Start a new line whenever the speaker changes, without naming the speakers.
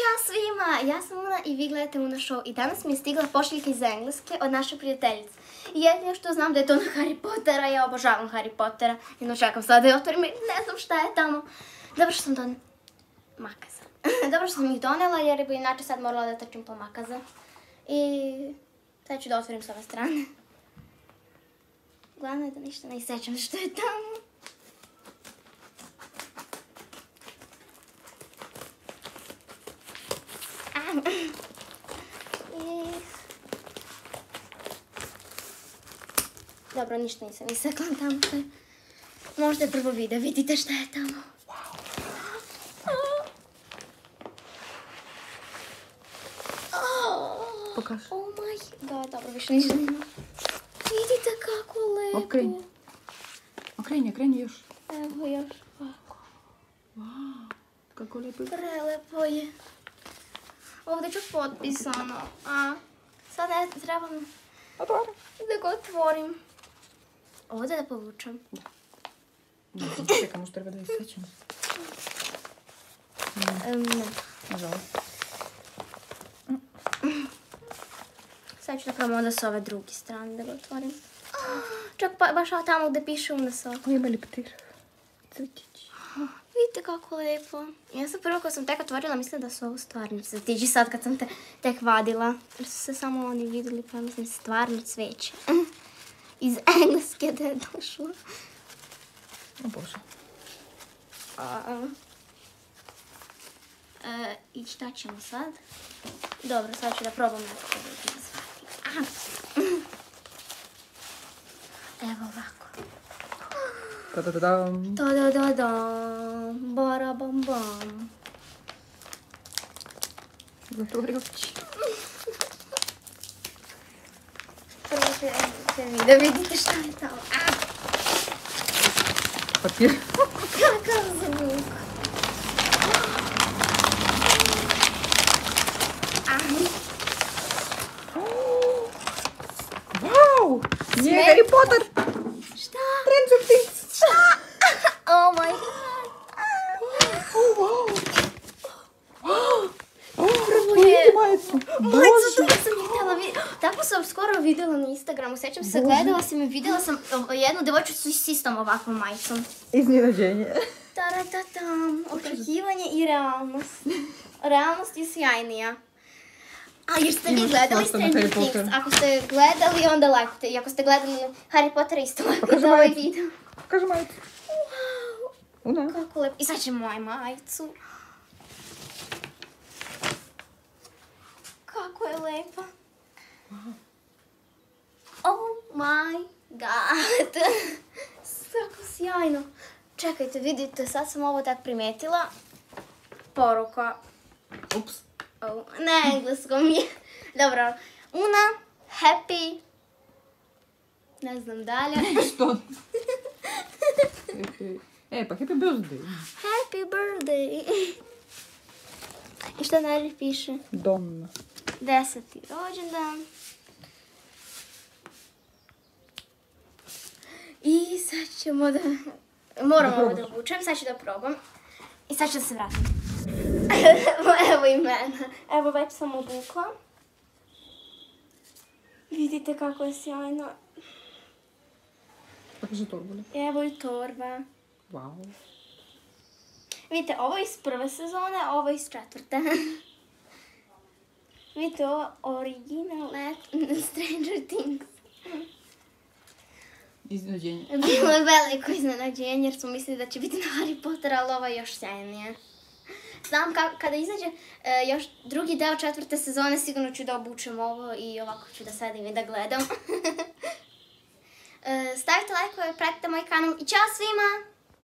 Ćao svima, ja sam Una i vi gledate Una Show i danas mi je stigla pošiljka iz Engleske od naše prijateljice. I jedino što znam da je to na Harry Pottera, ja obožavam Harry Pottera. Jedno čekam sada da je otvorim i ne znam šta je tamo. Dobro što sam donela makaza. Dobro što sam ih donela jer bi inače sad morala da trčim po makaza. I sad ću da otvorim s ove strane. Glavno je da ništa ne isjećam što je tamo. Dobro, ništa nisam isekla tamo. Možda je prvo video, vidite šta je tamo.
Pokaži.
Oh my god, dobro, više ništa nema. Vidite kako lepo.
Okreni još.
Evo još.
Wow, kako lepo.
Prelepo je. Ovdje ću potpisano, a sad ne trebam da ga otvorim. Ovdje da povučem.
Da. Čekam, možda treba da isjećam.
Ne.
Nažalost.
Sad ću da probam onda s ove druge strane da ga otvorim. Čak baš tamo gdje piše Una Show.
Ovo ima leptir. Cvjetići.
Vidite kako lijepo. Ja sam prvo kad sam tek otvorila mislila da su ovo stvarno cvjetići sad kad sam te tek vadila. Jer su se samo oni vidjeli pa mislim stvarno cveće. Iz Engleske da je došlo.
O Bože.
I šta ćemo sad? Dobro, sad ću da probam nekako da ih nazvati. Evo ovako.
Ta-da-da-dam.
Ta-da-da-dam. Bara-bam-bam.
Zatvori oči.
Prvo ćete mi da vidite šta je tamo.
Papir.
Kakav zvuk.
Wow! Nije Harry Potter!
Šta?
Stranger Things!
Šta? Oh my god.
Oh, wow!
Prvo je...
Majicu!
Majicu, to sam je htjela vidjeti. Tako sam skoro vidjela na Instagramu. Sjećam se, gledala sam i vidjela sam jednu devojčicu s istom ovakvom majicom.
Iznenađenje.
Taratatam. Očekivanje i realnost. Realnost je sjajnija. A jer ste vi gledali Stranger Things? Ako ste gledali, onda lajkujte. I ako ste gledali Harry Potter, isto lajkujte ovaj video.
Pokaži majicu.
Wow.
Una.
Kako lepo. I sad će moju majicu. Kako je lepa. Oh my god. Kako sjajno. Čekajte, vidite, sad sam ovo tak primijetila. Poruka.
Ups.
Na engleskom je. Dobro. Una, happy. Ne znam dalje.
Što? Pa happy birthday.
Happy birthday. I što dalje piše?
Donna.
10. rođendan. I sad ćemo da... Moram ovo da obučem, sad ću da probam. I sad ću da se vratim. Evo i mene. Evo već sam obukla. Vidite kako je sjajno.
Pokaži torbu.
Evo i torba.
Wow.
Vidite, ovo je iz prve sezone, a ovo je iz četvrte. Vidite, ovo original Stranger Things.
Iznenađenje.
Bilo je veliko iznenađenje jer smo mislili da će biti na Harry Potter, ali ovo je još sjajnije. Znam kada izađe još drugi deo četvrte sezone, sigurno ću da obučem ovo i ovako ću da sedim i da gledam. Stavite lajkove, pratite moj kanal i ćao svima!